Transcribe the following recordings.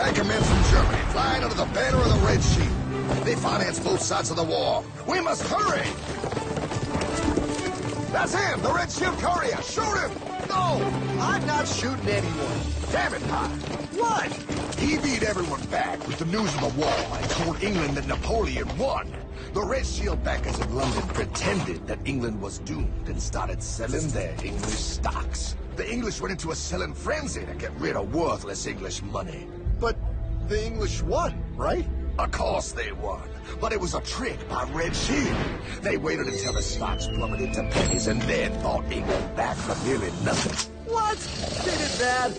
Banker men from Germany flying under the banner of the Red Shield. They finance both sides of the war. We must hurry! That's him, the Red Shield courier! Shoot him! No! I'm not shooting anyone. Damn it, Pye! What? He beat everyone back with the news of the war and told England that Napoleon won. The Red Shield backers in London pretended that England was doomed and started selling their English stocks. The English went into a selling frenzy to get rid of worthless English money. But the English won, right? Of course they won, but it was a trick by Red Shield. They waited until the stocks plummeted to pennies and then bought England back for nearly nothing. What? Did it bad?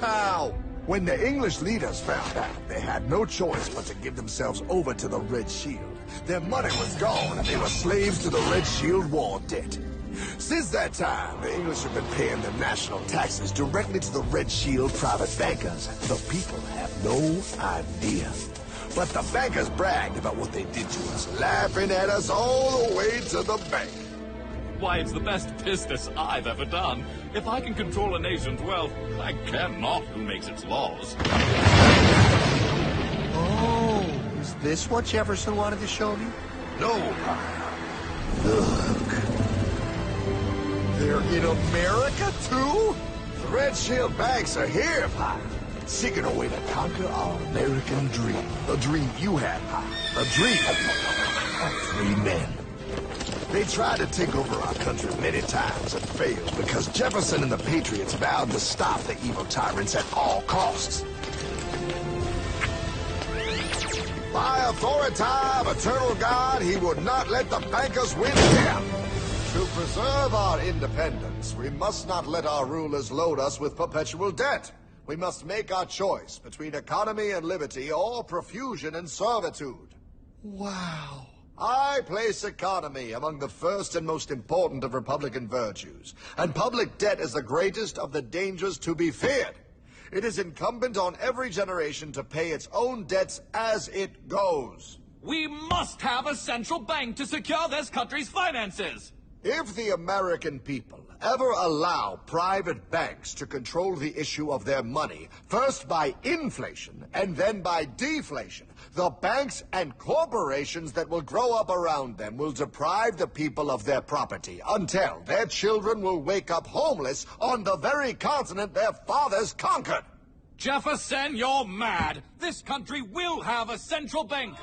How? When the English leaders found out, they had no choice but to give themselves over to the Red Shield. Their money was gone, and they were slaves to the Red Shield war debt. Since that time, the English have been paying their national taxes directly to the Red Shield private bankers. The people have no idea. But the bankers bragged about what they did to us, laughing at us all the way to the bank. Why, it's the best business I've ever done. If I can control a nation's wealth, I care not who makes its laws. Oh, is this what Jefferson wanted to show me? No, Pye. Look. They're in America, too? The Red Shield banks are here, Pye. Seeking a way to conquer our American dream. The dream you had, Pye. A dream of free men. They tried to take over our country many times and failed because Jefferson and the Patriots vowed to stop the evil tyrants at all costs. By authority of eternal God, he would not let the bankers win again. To preserve our independence, we must not let our rulers load us with perpetual debt. We must make our choice between economy and liberty or profusion and servitude. Wow. I place economy among the first and most important of Republican virtues, and public debt is the greatest of the dangers to be feared. It is incumbent on every generation to pay its own debts as it goes. We must have a central bank to secure this country's finances. If the American people ever allow private banks to control the issue of their money, first by inflation and then by deflation, the banks and corporations that will grow up around them will deprive the people of their property until their children will wake up homeless on the very continent their fathers conquered. Jefferson, you're mad. This country will have a central bank.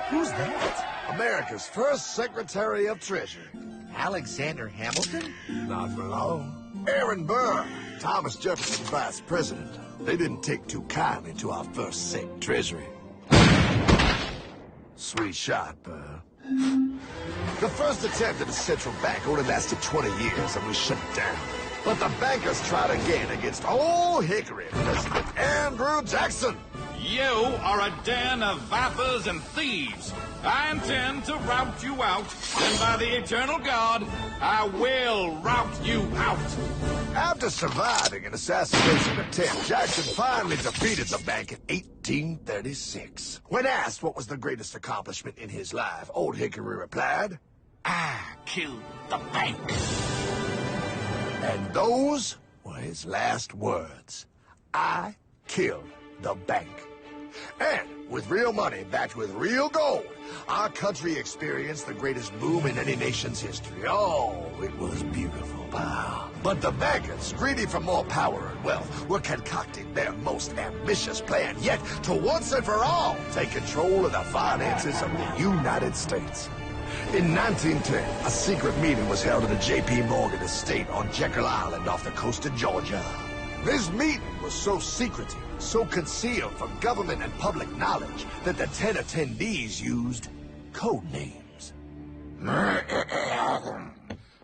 Who's that? America's first Secretary of Treasury. Alexander Hamilton? Not for long. Aaron Burr, Thomas Jefferson's vice president. They didn't take too kindly to our first Sec Treasury. Sweet shot, Burr. The first attempt at a central bank only lasted 20 years and we shut it down. But the bankers tried again against Old Hickory, President Andrew Jackson. You are a den of vipers and thieves. I intend to rout you out, and by the eternal God, I will rout you out. After surviving an assassination attempt, Jackson finally defeated the bank in 1836. When asked what was the greatest accomplishment in his life, Old Hickory replied, I killed the bank. And those were his last words. I killed the bank. And with real money backed with real gold, our country experienced the greatest boom in any nation's history. Oh, it was beautiful, pal. But the bankers, greedy for more power and wealth, were concocting their most ambitious plan yet to once and for all take control of the finances of the United States. In 1910, a secret meeting was held at the J.P. Morgan estate on Jekyll Island off the coast of Georgia. This meeting was so secretive, so concealed from government and public knowledge, that the 10 attendees used code names.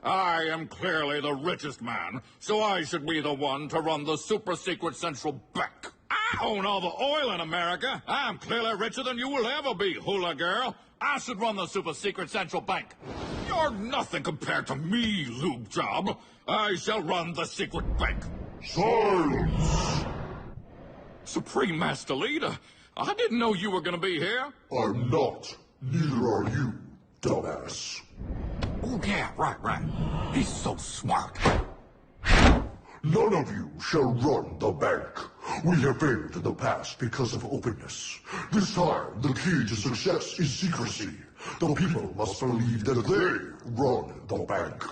I am clearly the richest man, so I should be the one to run the super-secret central bank. I own all the oil in America. I'm clearly richer than you will ever be, hula girl. I should run the super-secret central bank. You're nothing compared to me, lube job. I shall run the secret bank. Silence! Supreme Master Leader, I didn't know you were gonna be here. I'm not. Neither are you, dumbass. Oh, yeah, right. He's so smart. None of you shall run the bank. We have failed in the past because of openness. This time, the key to success is secrecy. The people must believe that they run the bank.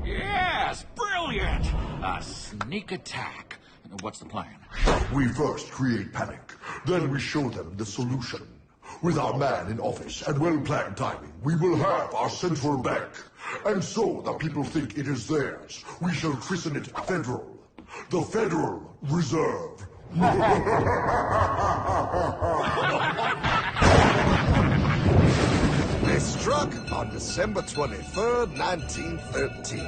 Yes, brilliant! A sneak attack. What's the plan? We first create panic, then we show them the solution. With our man in office and well-planned timing, we will have our central bank. And so the people think it is theirs. We shall christen it Federal. The Federal Reserve. They struck on December 23rd, 1913.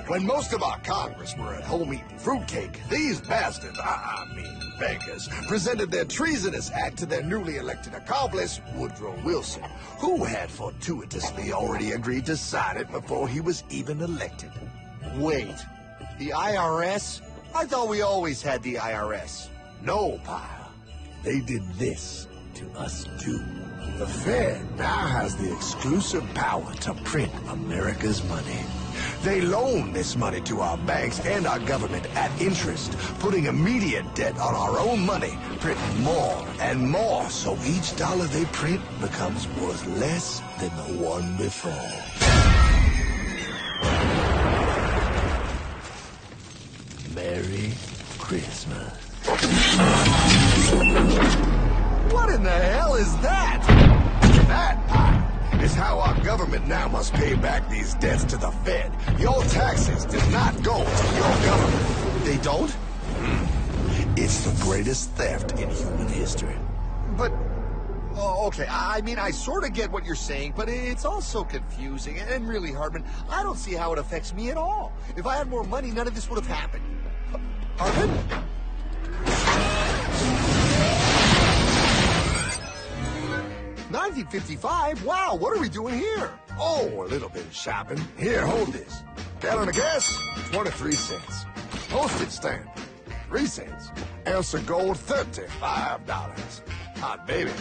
When most of our Congress were at home eating fruitcake, these bastards, I mean bankers, presented their treasonous act to their newly elected accomplice, Woodrow Wilson, who had fortuitously already agreed to sign it before he was even elected. Wait, the IRS? I thought we always had the IRS. No, pal. They did this to us too. The Fed now has the exclusive power to print America's money. They loan this money to our banks and our government at interest, putting immediate debt on our own money, printing more and more, so each dollar they print becomes worth less than the one before. Merry Christmas. What in the hell is that? That is how our government now must pay back these debts to the Fed. Your taxes do not go to your government. They don't? It's the greatest theft in human history. But, okay, I mean, I sort of get what you're saying, but it's also confusing. And really, Hartman, I don't see how it affects me at all. If I had more money, none of this would have happened. Hartman? 1955? Wow, what are we doing here? Oh, a little bit of shopping. Here, hold this. Gallon of gas, 23 cents. Postage stamp, 3 cents. Ounce of gold, $35. Hot baby,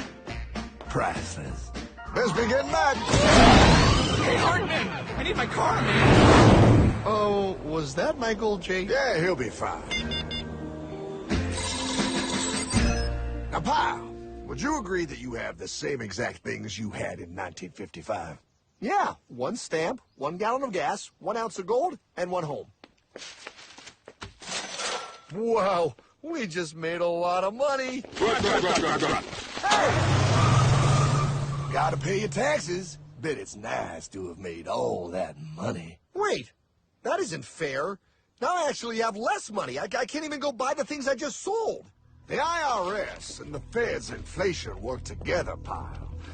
priceless. Best be getting back. Hey, Hartman! I need my car, man! Oh, was that my gold, Jay? Yeah, he'll be fine. Now, pal, would you agree that you have the same exact things you had in 1955? Yeah, 1 stamp, 1 gallon of gas, 1 ounce of gold, and 1 home. Wow, we just made a lot of money. Gotta pay your taxes. Bet it's nice to have made all that money. Wait, that isn't fair. Now I actually have less money. I can't even go buy the things I just sold. The IRS and the Fed's inflation work together, pal.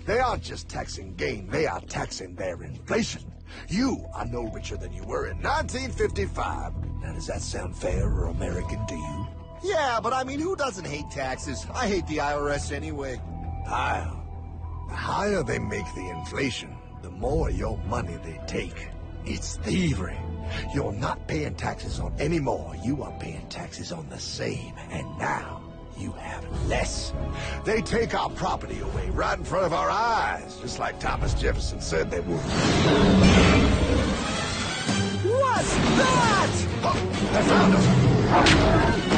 They aren't just taxing gain, they are taxing their inflation. You are no richer than you were in 1955. Now, does that sound fair or American to you? Yeah, but I mean, who doesn't hate taxes? I hate the IRS anyway. Pal, the higher they make the inflation, the more your money they take. It's thievery. You're not paying taxes on any more. You are paying taxes on the same. And now, you have less. They take our property away right in front of our eyes, just like Thomas Jefferson said they would. What's that? Oh, they found us!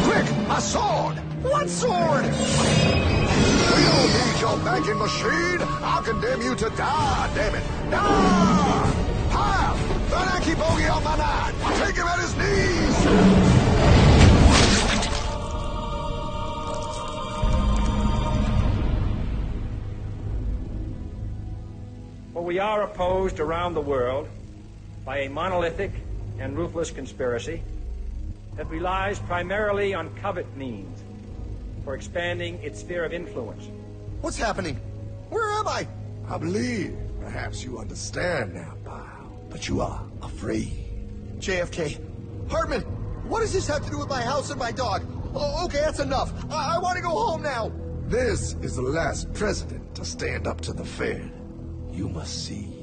Quick, a sword! What sword? We don't need your banking machine! I'll condemn you to die, damn it! Die! Pile! Bernanke bogey on my 9! Take him at his knees! For we are opposed around the world by a monolithic and ruthless conspiracy that relies primarily on covert means for expanding its sphere of influence. What's happening? Where am I? I believe perhaps you understand now, pal, but you are afraid. JFK. Hartman, what does this have to do with my house and my dog? Oh, okay, that's enough. I want to go home now. This is the last president to stand up to the Fed. You must see.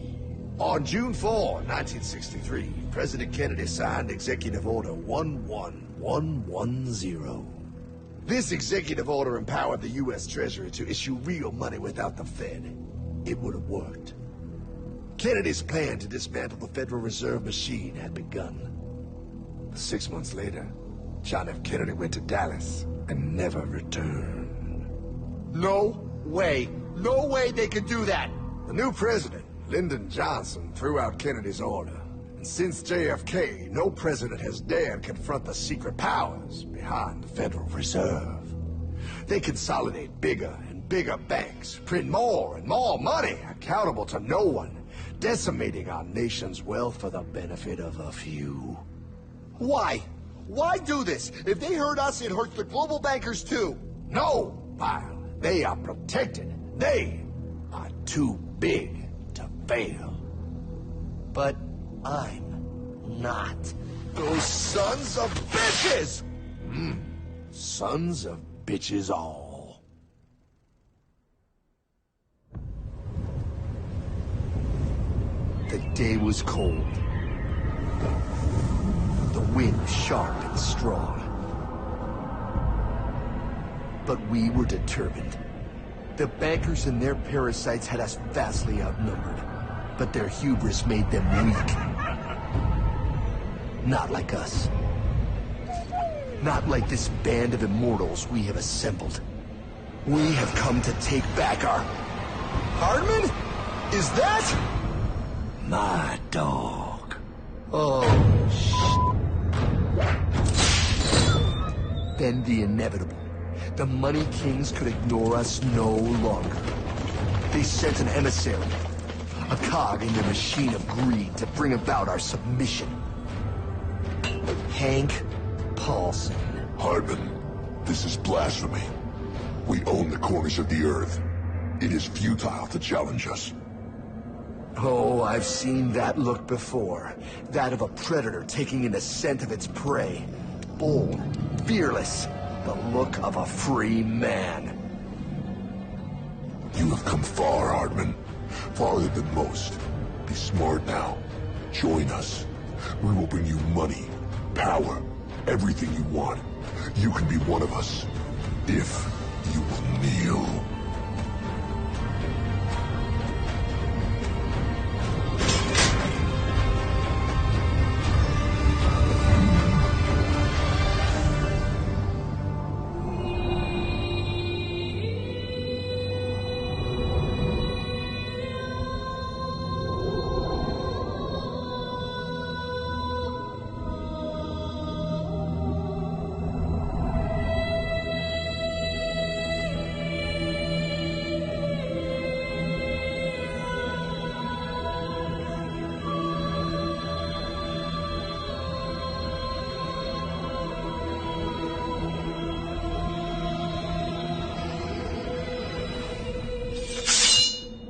On June 4, 1963, President Kennedy signed Executive Order 11110. This executive order empowered the U.S. Treasury to issue real money without the Fed. It would have worked. Kennedy's plan to dismantle the Federal Reserve machine had begun. 6 months later, John F. Kennedy went to Dallas and never returned. No way. No way they could do that. The new president, Lyndon Johnson, threw out Kennedy's order. And since JFK, no president has dared confront the secret powers behind the Federal Reserve. They consolidate bigger and bigger banks, print more and more money, accountable to no one, decimating our nation's wealth for the benefit of a few. Why? Why do this? If they hurt us, it hurts the global bankers too. No, Pyle. They are protected. They are too big to fail. But I'm not. Those sons of bitches! Sons of bitches all. The day was cold. The wind sharp and strong. But we were determined. The bankers and their parasites had us vastly outnumbered, but their hubris made them weak. Not like us. Not like this band of immortals we have assembled. We have come to take back our... Hardman? Is that... My dog. Oh, Then the inevitable. The Money Kings could ignore us no longer. They sent an emissary, a cog in their machine of greed to bring about our submission. Hank Paulson. Hardman, this is blasphemy. We own the corners of the earth. It is futile to challenge us. Oh, I've seen that look before. That of a predator taking in the scent of its prey. Bold, fearless, the look of a free man. You have come far, Hardman. Farther than most. Be smart now. Join us. We will bring you money, power, everything you want. You can be one of us. If you will kneel.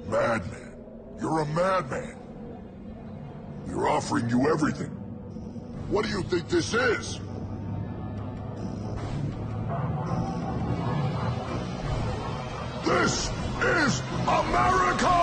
Madman. You're a madman. We're offering you everything. What do you think this is? This is America!